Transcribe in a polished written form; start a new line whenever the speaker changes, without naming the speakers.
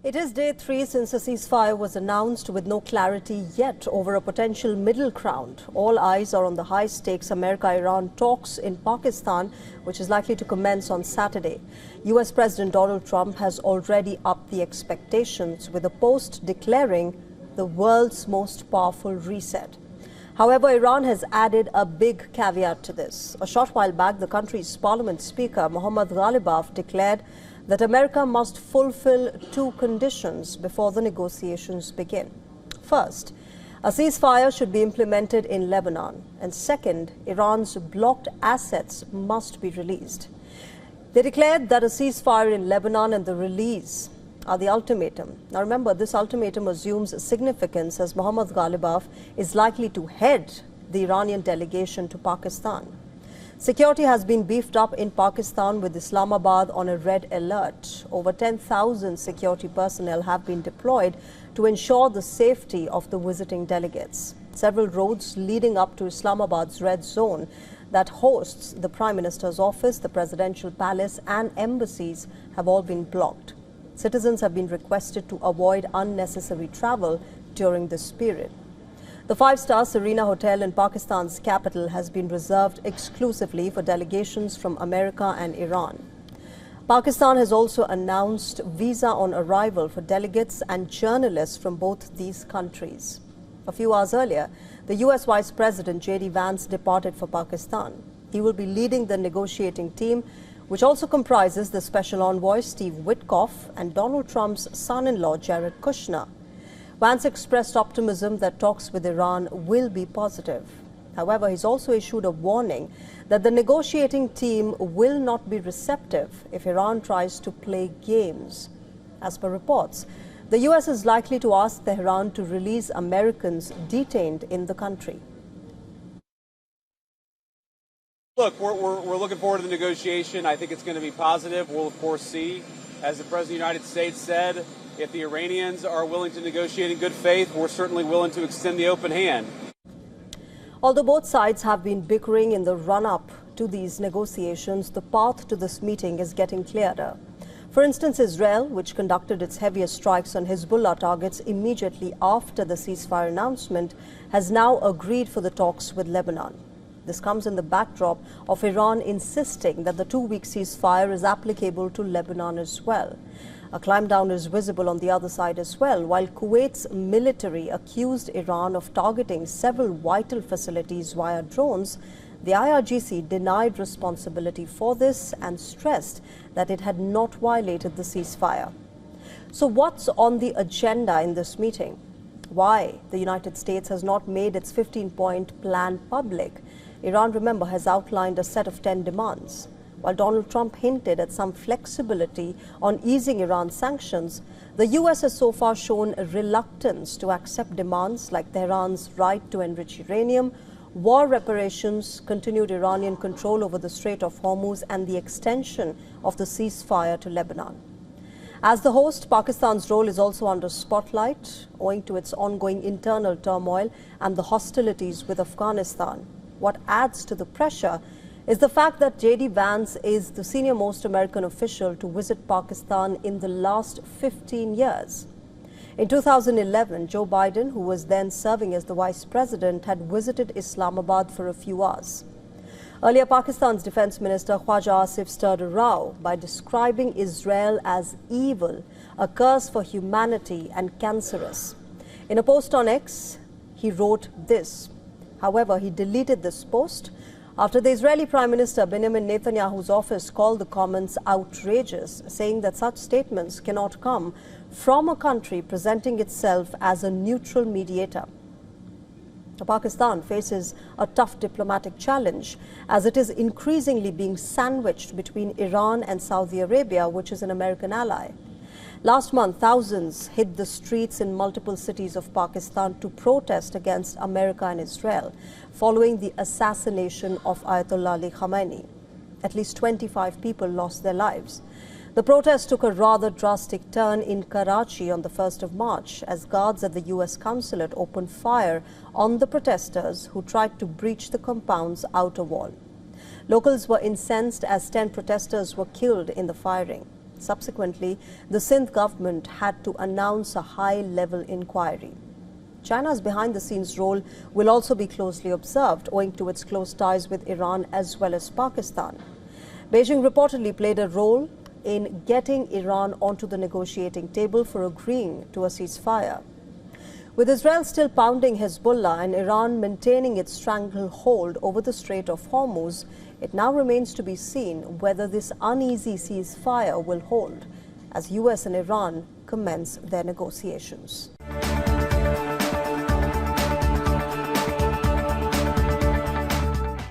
It is day 3 since a ceasefire was announced with no clarity yet over a potential middle ground. All eyes are on the high-stakes America-Iran talks in Pakistan, which is likely to commence on Saturday. U.S. President Donald Trump has already upped the expectations with a post declaring the world's most powerful reset. However, Iran has added a big caveat to this. A short while back, the country's Parliament Speaker Mohammad Ghalibaf declared that America must fulfill 2 conditions before the negotiations begin. First, a ceasefire should be implemented in Lebanon, and second, Iran's blocked assets must be released. They declared that a ceasefire in Lebanon and the release are the ultimatum. Now remember, this ultimatum assumes significance as Mohammad Ghalibaf is likely to head the Iranian delegation to Pakistan. Security has been beefed up in Pakistan with Islamabad on a red alert. Over 10,000 security personnel have been deployed to ensure the safety of the visiting delegates. Several roads leading up to Islamabad's red zone that hosts the Prime Minister's office, the presidential palace and embassies have all been blocked. Citizens have been requested to avoid unnecessary travel during this period. The 5-star Serena Hotel in Pakistan's capital has been reserved exclusively for delegations from America and Iran. Pakistan has also announced visa on arrival for delegates and journalists from both these countries. A few hours earlier, the U.S. Vice President JD Vance departed for Pakistan. He will be leading the negotiating team, which also comprises the Special Envoy Steve Witkoff and Donald Trump's son-in-law Jared Kushner. Vance expressed optimism that talks with Iran will be positive. However, he's also issued a warning that the negotiating team will not be receptive if Iran tries to play games. As per reports, the U.S. is likely to ask Tehran to release Americans detained in the country.
Look, we're looking forward to the negotiation. I think it's going to be positive. We'll, of course, see. As the President of the United States said, if the Iranians are willing to negotiate in good faith, we're certainly willing to extend the open hand.
Although both sides have been bickering in the run-up to these negotiations, the path to this meeting is getting clearer. For instance, Israel, which conducted its heaviest strikes on Hezbollah targets immediately after the ceasefire announcement, has now agreed for the talks with Lebanon. This comes in the backdrop of Iran insisting that the 2-week ceasefire is applicable to Lebanon as well. A climb down is visible on the other side as well. While Kuwait's military accused Iran of targeting several vital facilities via drones, the IRGC denied responsibility for this and stressed that it had not violated the ceasefire. So what's on the agenda in this meeting? Why the United States has not made its 15-point plan public? Iran, remember, has outlined a set of 10 demands. While Donald Trump hinted at some flexibility on easing Iran sanctions, the U.S. has so far shown a reluctance to accept demands like Tehran's right to enrich uranium, war reparations, continued Iranian control over the Strait of Hormuz, and the extension of the ceasefire to Lebanon. As the host, Pakistan's role is also under spotlight, owing to its ongoing internal turmoil and the hostilities with Afghanistan. What adds to the pressure is the fact that JD Vance is the senior-most American official to visit Pakistan in the last 15 years. In 2011, Joe Biden, who was then serving as the vice president, had visited Islamabad for a few hours. Earlier, Pakistan's Defense Minister Khwaja Asif stirred a row by describing Israel as evil, a curse for humanity and cancerous. In a post on X, he wrote this. However, he deleted this post after the Israeli Prime Minister Benjamin Netanyahu's office called the comments outrageous, saying that such statements cannot come from a country presenting itself as a neutral mediator. Pakistan faces a tough diplomatic challenge as it is increasingly being sandwiched between Iran and Saudi Arabia, which is an American ally. Last month, thousands hit the streets in multiple cities of Pakistan to protest against America and Israel following the assassination of Ayatollah Ali Khamenei. At least 25 people lost their lives. The protest took a rather drastic turn in Karachi on the 1st of March as guards at the U.S. consulate opened fire on the protesters who tried to breach the compound's outer wall. Locals were incensed as 10 protesters were killed in the firing. Subsequently, the Sindh government had to announce a high-level inquiry. China's behind-the-scenes role will also be closely observed, owing to its close ties with Iran as well as Pakistan. Beijing reportedly played a role in getting Iran onto the negotiating table for agreeing to a ceasefire. With Israel still pounding Hezbollah and Iran maintaining its stranglehold over the Strait of Hormuz, it now remains to be seen whether this uneasy ceasefire will hold as US and Iran commence their negotiations.